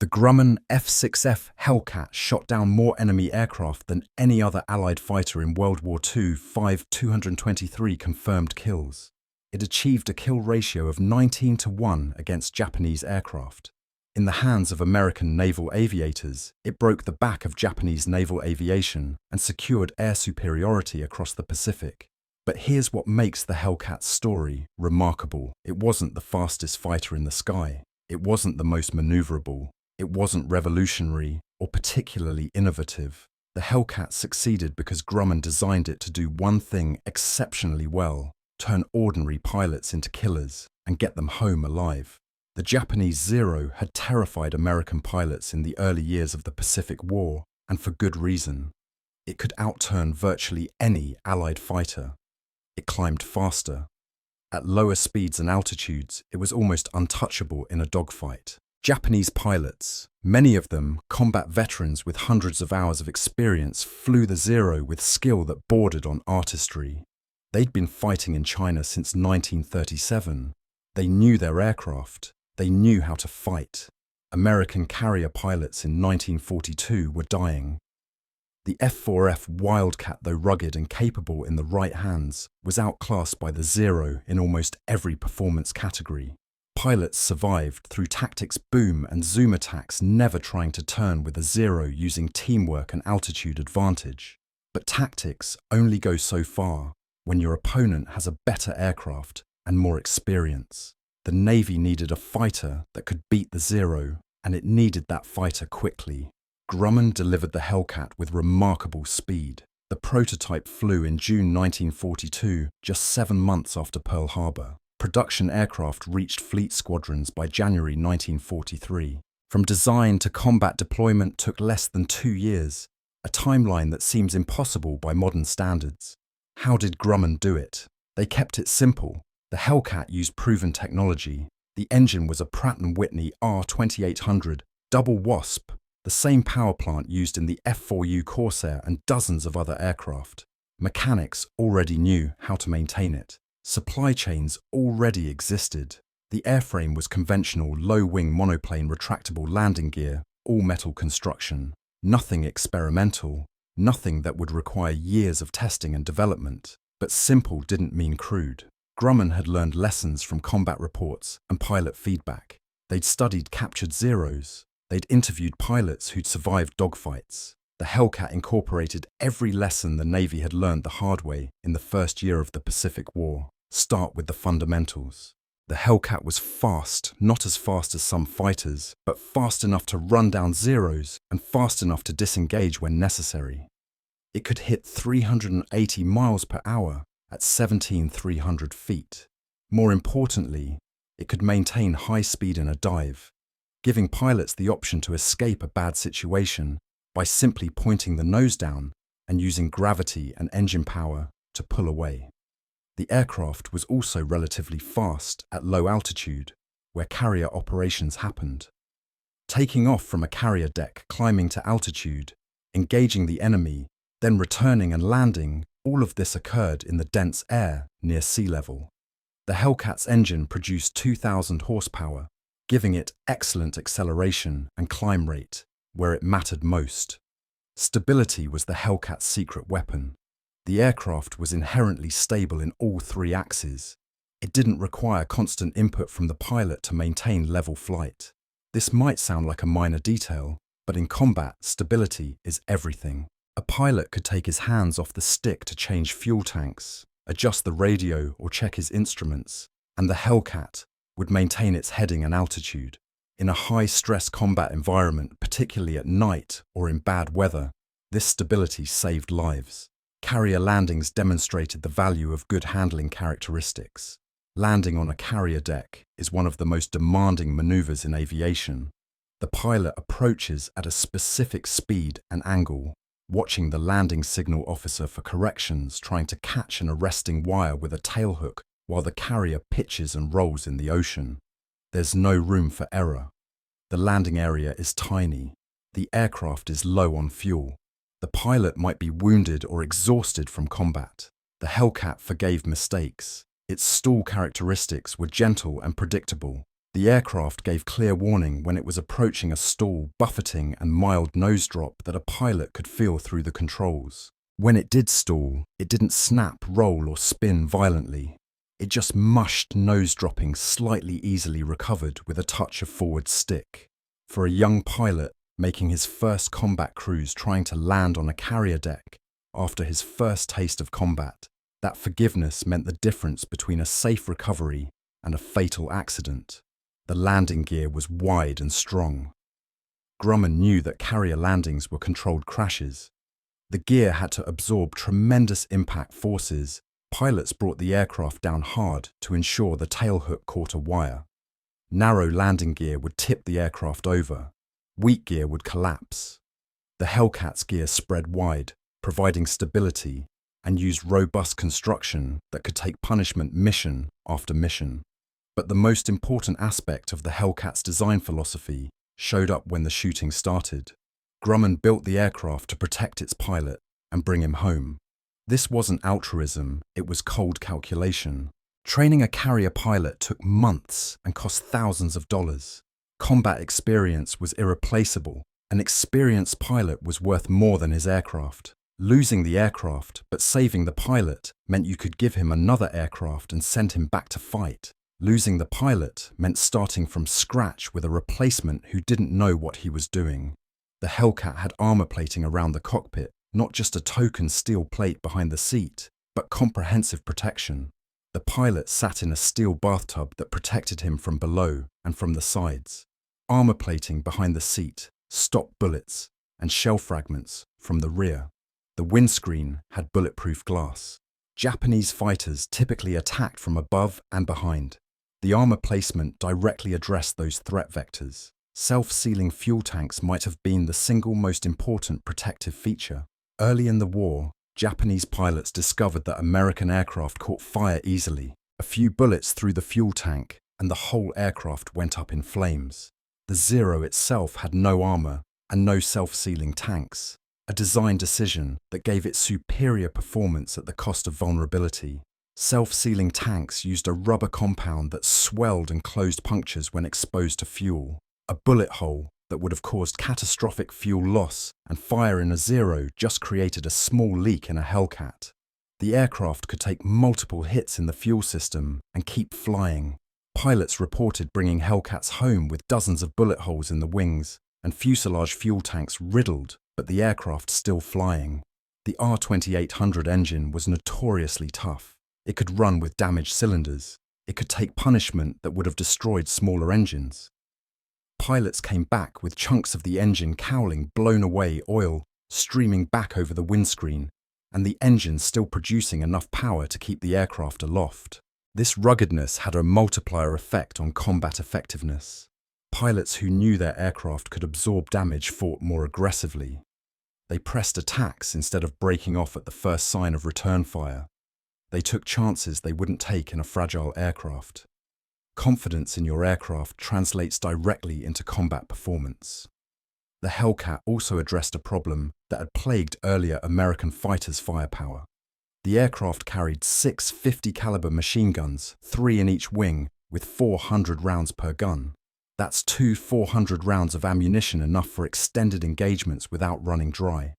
The Grumman F6F Hellcat shot down more enemy aircraft than any other Allied fighter in World War II, 223 confirmed kills. It achieved a kill ratio of 19-1 against Japanese aircraft. In the hands of American naval aviators, it broke the back of Japanese naval aviation and secured air superiority across the Pacific. But here's what makes the Hellcat's story remarkable. It wasn't the fastest fighter in the sky. It wasn't the most maneuverable. It wasn't revolutionary or particularly innovative. The Hellcat succeeded because Grumman designed it to do one thing exceptionally well: turn ordinary pilots into killers and get them home alive. The Japanese Zero had terrified American pilots in the early years of the Pacific War, and for good reason. It could outturn virtually any Allied fighter. It climbed faster. At lower speeds and altitudes, it was almost untouchable in a dogfight. Japanese pilots, many of them combat veterans with hundreds of hours of experience, flew the Zero with skill that bordered on artistry. They'd been fighting in China since 1937. They knew their aircraft. They knew how to fight. American carrier pilots in 1942 were dying. The F4F Wildcat, though rugged and capable in the right hands, was outclassed by the Zero in almost every performance category. Pilots survived through tactics boom and zoom attacks, never trying to turn with a Zero, using teamwork and altitude advantage. But tactics only go so far when your opponent has a better aircraft and more experience. The Navy needed a fighter that could beat the Zero, and it needed that fighter quickly. Grumman delivered the Hellcat with remarkable speed. The prototype flew in June 1942, just 7 months after Pearl Harbor. Production aircraft reached fleet squadrons by January 1943. From design to combat deployment took less than 2 years, a timeline that seems impossible by modern standards. How did Grumman do it? They kept it simple. The Hellcat used proven technology. The engine was a Pratt & Whitney R2800 double Wasp, the same power plant used in the F4U Corsair and dozens of other aircraft. Mechanics already knew how to maintain it. Supply chains already existed. The airframe was conventional low-wing monoplane retractable landing gear, all-metal construction. Nothing experimental, nothing that would require years of testing and development. But simple didn't mean crude. Grumman had learned lessons from combat reports and pilot feedback. They'd studied captured Zeros. They'd interviewed pilots who'd survived dogfights. The Hellcat incorporated every lesson the Navy had learned the hard way in the first year of the Pacific War. Start with the fundamentals. The Hellcat was fast, not as fast as some fighters, but fast enough to run down Zeros and fast enough to disengage when necessary. It could hit 380 miles per hour at 17,300 feet. More importantly, it could maintain high speed in a dive, giving pilots the option to escape a bad situation by simply pointing the nose down and using gravity and engine power to pull away. The aircraft was also relatively fast at low altitude, where carrier operations happened. Taking off from a carrier deck, climbing to altitude, engaging the enemy, then returning and landing, all of this occurred in the dense air near sea level. The Hellcat's engine produced 2,000 horsepower, giving it excellent acceleration and climb rate, where it mattered most. Stability was the Hellcat's secret weapon. The aircraft was inherently stable in all 3 axes. It didn't require constant input from the pilot to maintain level flight. This might sound like a minor detail, but in combat, stability is everything. A pilot could take his hands off the stick to change fuel tanks, adjust the radio or check his instruments, and the Hellcat would maintain its heading and altitude. In a high-stress combat environment, particularly at night or in bad weather, this stability saved lives. Carrier landings demonstrated the value of good handling characteristics. Landing on a carrier deck is one of the most demanding maneuvers in aviation. The pilot approaches at a specific speed and angle, watching the landing signal officer for corrections, trying to catch an arresting wire with a tailhook while the carrier pitches and rolls in the ocean. There's no room for error. The landing area is tiny. The aircraft is low on fuel. The pilot might be wounded or exhausted from combat. The Hellcat forgave mistakes. Its stall characteristics were gentle and predictable. The aircraft gave clear warning when it was approaching a stall, buffeting and mild nose drop that a pilot could feel through the controls. When it did stall, it didn't snap, roll or spin violently. It just mushed, nose dropping slightly easily recovered with a touch of forward stick. For a young pilot making his first combat cruise trying to land on a carrier deck after his first taste of combat, that forgiveness meant the difference between a safe recovery and a fatal accident. The landing gear was wide and strong. Grumman knew that carrier landings were controlled crashes. The gear had to absorb tremendous impact forces. Pilots brought the aircraft down hard to ensure the tailhook caught a wire. Narrow landing gear would tip the aircraft over. Weak gear would collapse. The Hellcat's gear spread wide, providing stability, and used robust construction that could take punishment mission after mission. But the most important aspect of the Hellcat's design philosophy showed up when the shooting started. Grumman built the aircraft to protect its pilot and bring him home. This wasn't altruism, it was cold calculation. Training a carrier pilot took months and cost thousands of dollars. Combat experience was irreplaceable. An experienced pilot was worth more than his aircraft. Losing the aircraft but saving the pilot meant you could give him another aircraft and send him back to fight. Losing the pilot meant starting from scratch with a replacement who didn't know what he was doing. The Hellcat had armor plating around the cockpit, not just a token steel plate behind the seat, but comprehensive protection. The pilot sat in a steel bathtub that protected him from below and from the sides. Armor plating behind the seat stopped bullets and shell fragments from the rear. The windscreen had bulletproof glass. Japanese fighters typically attacked from above and behind. The armor placement directly addressed those threat vectors. Self-sealing fuel tanks might have been the single most important protective feature. Early in the war, Japanese pilots discovered that American aircraft caught fire easily. A few bullets through the fuel tank, and the whole aircraft went up in flames. The Zero itself had no armor and no self-sealing tanks, a design decision that gave it superior performance at the cost of vulnerability. Self-sealing tanks used a rubber compound that swelled and closed punctures when exposed to fuel. A bullet hole that would have caused catastrophic fuel loss and fire in a Zero just created a small leak in a Hellcat. The aircraft could take multiple hits in the fuel system and keep flying. Pilots reported bringing Hellcats home with dozens of bullet holes in the wings and fuselage fuel tanks riddled, but the aircraft still flying. The R2800 engine was notoriously tough. It could run with damaged cylinders. It could take punishment that would have destroyed smaller engines. Pilots came back with chunks of the engine cowling, blown away, oil streaming back over the windscreen, and the engine still producing enough power to keep the aircraft aloft. This ruggedness had a multiplier effect on combat effectiveness. Pilots who knew their aircraft could absorb damage fought more aggressively. They pressed attacks instead of breaking off at the first sign of return fire. They took chances they wouldn't take in a fragile aircraft. Confidence in your aircraft translates directly into combat performance. The Hellcat also addressed a problem that had plagued earlier American fighters' firepower. The aircraft carried 6 50 caliber machine guns, 3 in each wing, with 400 rounds per gun. That's 2 400 rounds of ammunition, enough for extended engagements without running dry.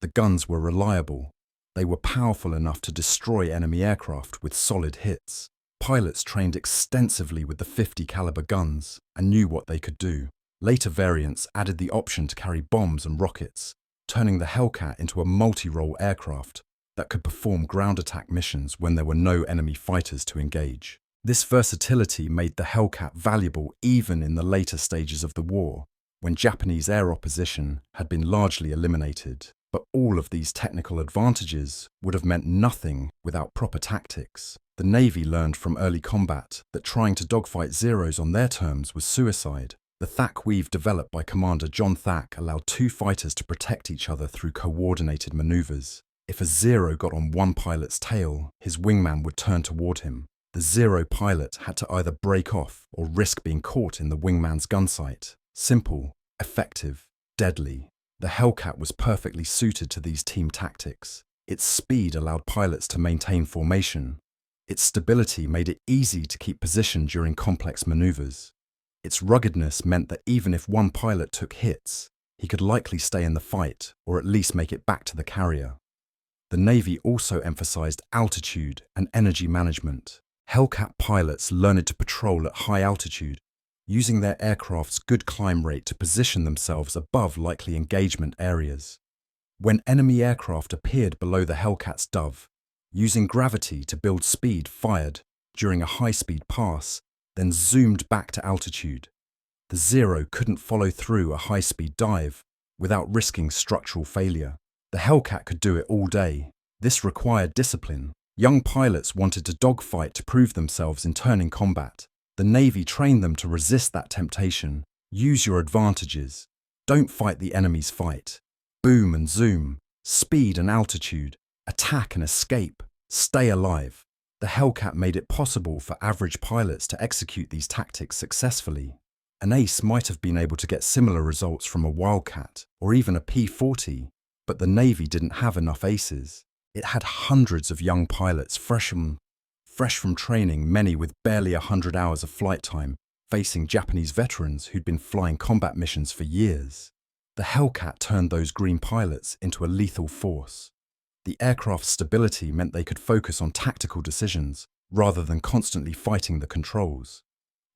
The guns were reliable. They were powerful enough to destroy enemy aircraft with solid hits. Pilots trained extensively with the 50 caliber guns and knew what they could do. Later variants added the option to carry bombs and rockets, turning the Hellcat into a multi-role aircraft that could perform ground attack missions when there were no enemy fighters to engage. This versatility made the Hellcat valuable even in the later stages of the war, when Japanese air opposition had been largely eliminated. But all of these technical advantages would have meant nothing without proper tactics. The Navy learned from early combat that trying to dogfight Zeros on their terms was suicide. The THAC weave developed by Commander John THAC allowed 2 fighters to protect each other through coordinated maneuvers. If a Zero got on one pilot's tail, his wingman would turn toward him. The Zero pilot had to either break off or risk being caught in the wingman's gunsight. Simple, effective, deadly. The Hellcat was perfectly suited to these team tactics. Its speed allowed pilots to maintain formation. Its stability made it easy to keep position during complex maneuvers. Its ruggedness meant that even if one pilot took hits, he could likely stay in the fight or at least make it back to the carrier. The Navy also emphasized altitude and energy management. Hellcat pilots learned to patrol at high altitude, using their aircraft's good climb rate to position themselves above likely engagement areas. When enemy aircraft appeared below the Hellcat's dove, using gravity to build speed, fired during a high-speed pass, then zoomed back to altitude. The Zero couldn't follow through a high-speed dive without risking structural failure. The Hellcat could do it all day. This required discipline. Young pilots wanted to dogfight to prove themselves in turning combat. The Navy trained them to resist that temptation. Use your advantages. Don't fight the enemy's fight. Boom and zoom. Speed and altitude. Attack and escape. Stay alive. The Hellcat made it possible for average pilots to execute these tactics successfully. An ace might have been able to get similar results from a Wildcat or even a P-40, but the Navy didn't have enough aces. It had hundreds of young pilots fresh from training, many with barely 100 hours of flight time, facing Japanese veterans who'd been flying combat missions for years. The Hellcat turned those green pilots into a lethal force. The aircraft's stability meant they could focus on tactical decisions rather than constantly fighting the controls.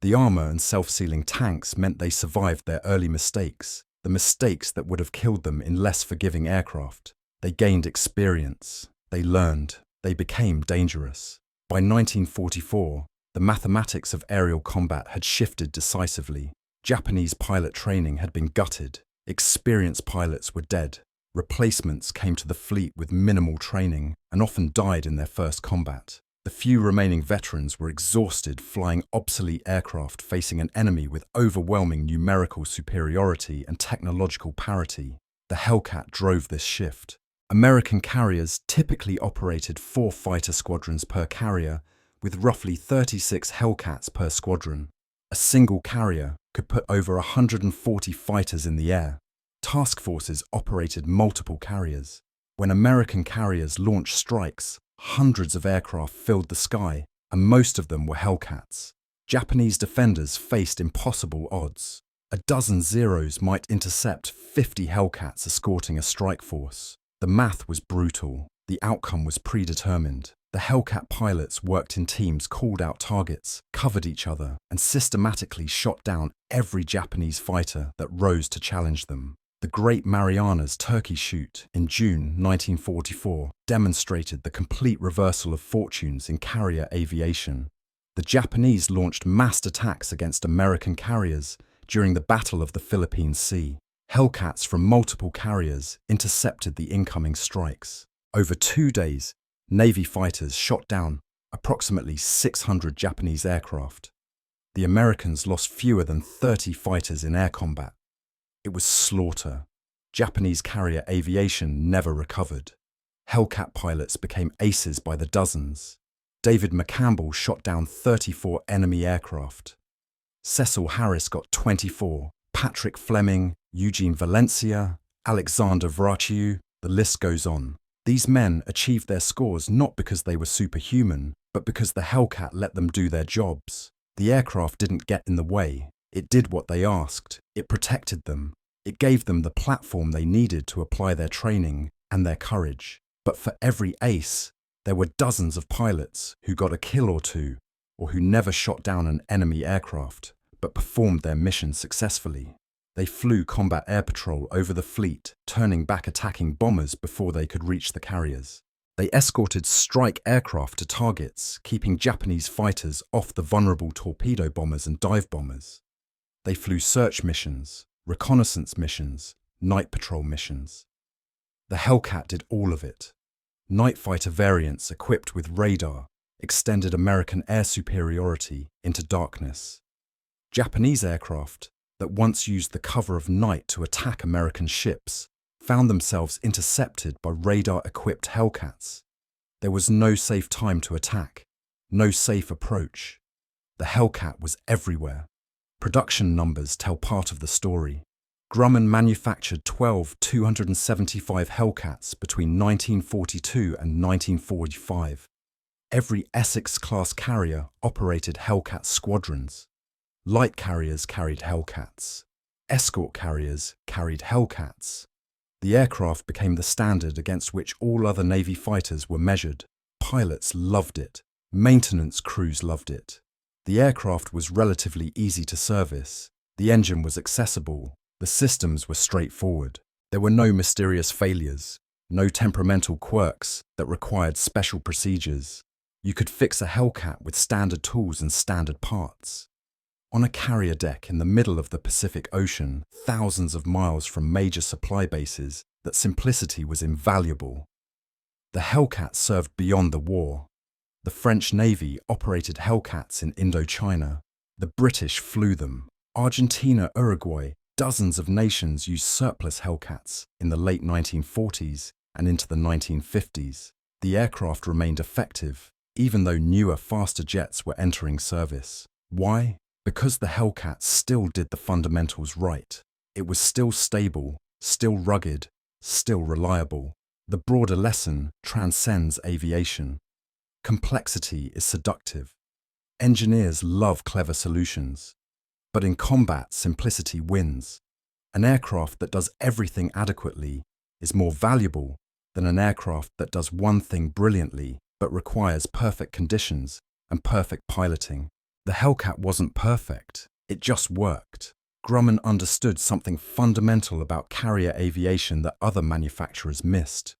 The armor and self-sealing tanks meant they survived their early mistakes, the mistakes that would have killed them in less forgiving aircraft. They gained experience, they learned, they became dangerous. By 1944, the mathematics of aerial combat had shifted decisively. Japanese pilot training had been gutted, experienced pilots were dead. Replacements came to the fleet with minimal training and often died in their first combat. The few remaining veterans were exhausted flying obsolete aircraft facing an enemy with overwhelming numerical superiority and technological parity. The Hellcat drove this shift. American carriers typically operated 4 fighter squadrons per carrier, with roughly 36 Hellcats per squadron. A single carrier could put over 140 fighters in the air. Task forces operated multiple carriers. When American carriers launched strikes, hundreds of aircraft filled the sky, and most of them were Hellcats. Japanese defenders faced impossible odds. A dozen Zeros might intercept 50 Hellcats escorting a strike force. The math was brutal. The outcome was predetermined. The Hellcat pilots worked in teams, called out targets, covered each other, and systematically shot down every Japanese fighter that rose to challenge them. The Great Marianas Turkey Shoot in June 1944 demonstrated the complete reversal of fortunes in carrier aviation. The Japanese launched massed attacks against American carriers during the Battle of the Philippine Sea. Hellcats from multiple carriers intercepted the incoming strikes. Over 2 days, Navy fighters shot down approximately 600 Japanese aircraft. The Americans lost fewer than 30 fighters in air combat. It was slaughter. Japanese carrier aviation never recovered. Hellcat pilots became aces by the dozens. David McCampbell shot down 34 enemy aircraft. Cecil Harris got 24. Patrick Fleming, Eugene Valencia, Alexander Vrachiu, the list goes on. These men achieved their scores not because they were superhuman, but because the Hellcat let them do their jobs. The aircraft didn't get in the way. It did what they asked. It protected them. It gave them the platform they needed to apply their training and their courage. But for every ace, there were dozens of pilots who got a kill or two, or who never shot down an enemy aircraft, but performed their mission successfully. They flew combat air patrol over the fleet, turning back attacking bombers before they could reach the carriers. They escorted strike aircraft to targets, keeping Japanese fighters off the vulnerable torpedo bombers and dive bombers. They flew search missions, reconnaissance missions, night patrol missions. The Hellcat did all of it. Night fighter variants equipped with radar extended American air superiority into darkness. Japanese aircraft that once used the cover of night to attack American ships found themselves intercepted by radar-equipped Hellcats. There was no safe time to attack, no safe approach. The Hellcat was everywhere. Production numbers tell part of the story. Grumman manufactured 12 275 Hellcats between 1942 and 1945. Every Essex-class carrier operated Hellcat squadrons. Light carriers carried Hellcats. Escort carriers carried Hellcats. The aircraft became the standard against which all other Navy fighters were measured. Pilots loved it. Maintenance crews loved it. The aircraft was relatively easy to service. The engine was accessible. The systems were straightforward. There were no mysterious failures, no temperamental quirks that required special procedures. You could fix a Hellcat with standard tools and standard parts. On a carrier deck in the middle of the Pacific Ocean, thousands of miles from major supply bases, that simplicity was invaluable. The Hellcat served beyond the war. The French Navy operated Hellcats in Indochina. The British flew them. Argentina, Uruguay, dozens of nations used surplus Hellcats in the late 1940s and into the 1950s. The aircraft remained effective, even though newer, faster jets were entering service. Why? Because the Hellcat still did the fundamentals right. It was still stable, still rugged, still reliable. The broader lesson transcends aviation. Complexity is seductive. Engineers love clever solutions. But in combat, simplicity wins. An aircraft that does everything adequately is more valuable than an aircraft that does one thing brilliantly but requires perfect conditions and perfect piloting. The Hellcat wasn't perfect, it just worked. Grumman understood something fundamental about carrier aviation that other manufacturers missed.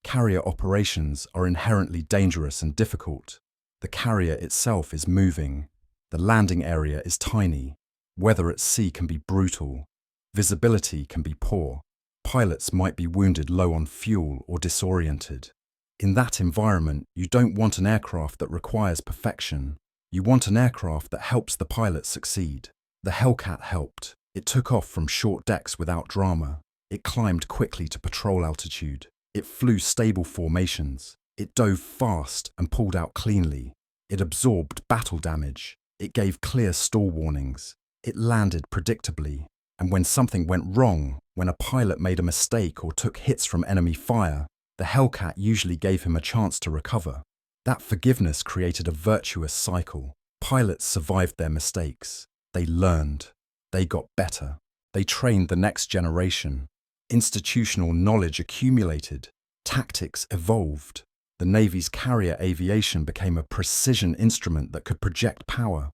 Carrier operations are inherently dangerous and difficult. The carrier itself is moving. The landing area is tiny. Weather at sea can be brutal. Visibility can be poor. Pilots might be wounded low on fuel or disoriented. In that environment, you don't want an aircraft that requires perfection. You want an aircraft that helps the pilot succeed. The Hellcat helped. It took off from short decks without drama. It climbed quickly to patrol altitude. It flew stable formations. It dove fast and pulled out cleanly. It absorbed battle damage. It gave clear stall warnings. It landed predictably. And when something went wrong, when a pilot made a mistake or took hits from enemy fire, the Hellcat usually gave him a chance to recover. That forgiveness created a virtuous cycle. Pilots survived their mistakes. They learned. They got better. They trained the next generation. Institutional knowledge accumulated. Tactics evolved. The Navy's carrier aviation became a precision instrument that could project power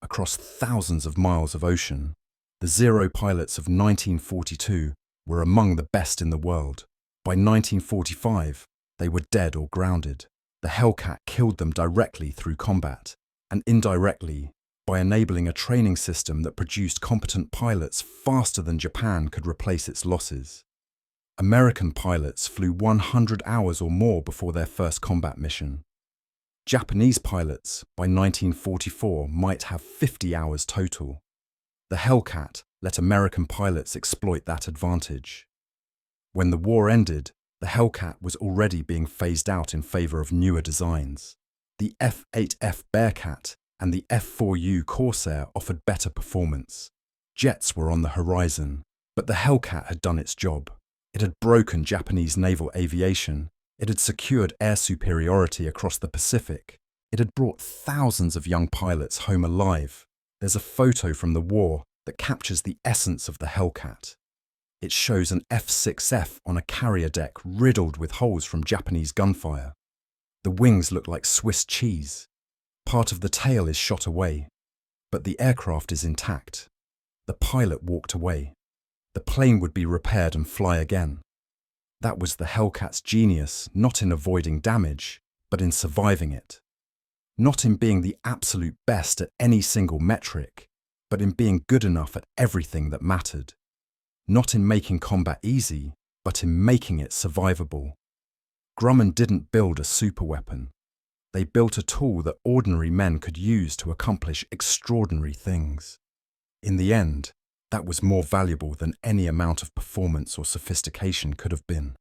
across thousands of miles of ocean. The Zero pilots of 1942 were among the best in the world. By 1945, they were dead or grounded. The Hellcat killed them directly through combat, and indirectly by enabling a training system that produced competent pilots faster than Japan could replace its losses. American pilots flew 100 hours or more before their first combat mission. Japanese pilots, by 1944, might have 50 hours total. The Hellcat let American pilots exploit that advantage. When the war ended, the Hellcat was already being phased out in favor of newer designs. The F8F Bearcat and the F4U Corsair offered better performance. Jets were on the horizon, but the Hellcat had done its job. It had broken Japanese naval aviation. It had secured air superiority across the Pacific. It had brought thousands of young pilots home alive. There's a photo from the war that captures the essence of the Hellcat. It shows an F6F on a carrier deck riddled with holes from Japanese gunfire. The wings look like Swiss cheese. Part of the tail is shot away, but the aircraft is intact. The pilot walked away. The plane would be repaired and fly again. That was the Hellcat's genius, not in avoiding damage, but in surviving it. Not in being the absolute best at any single metric, but in being good enough at everything that mattered. Not in making combat easy, but in making it survivable. Grumman didn't build a superweapon. They built a tool that ordinary men could use to accomplish extraordinary things. In the end, that was more valuable than any amount of performance or sophistication could have been.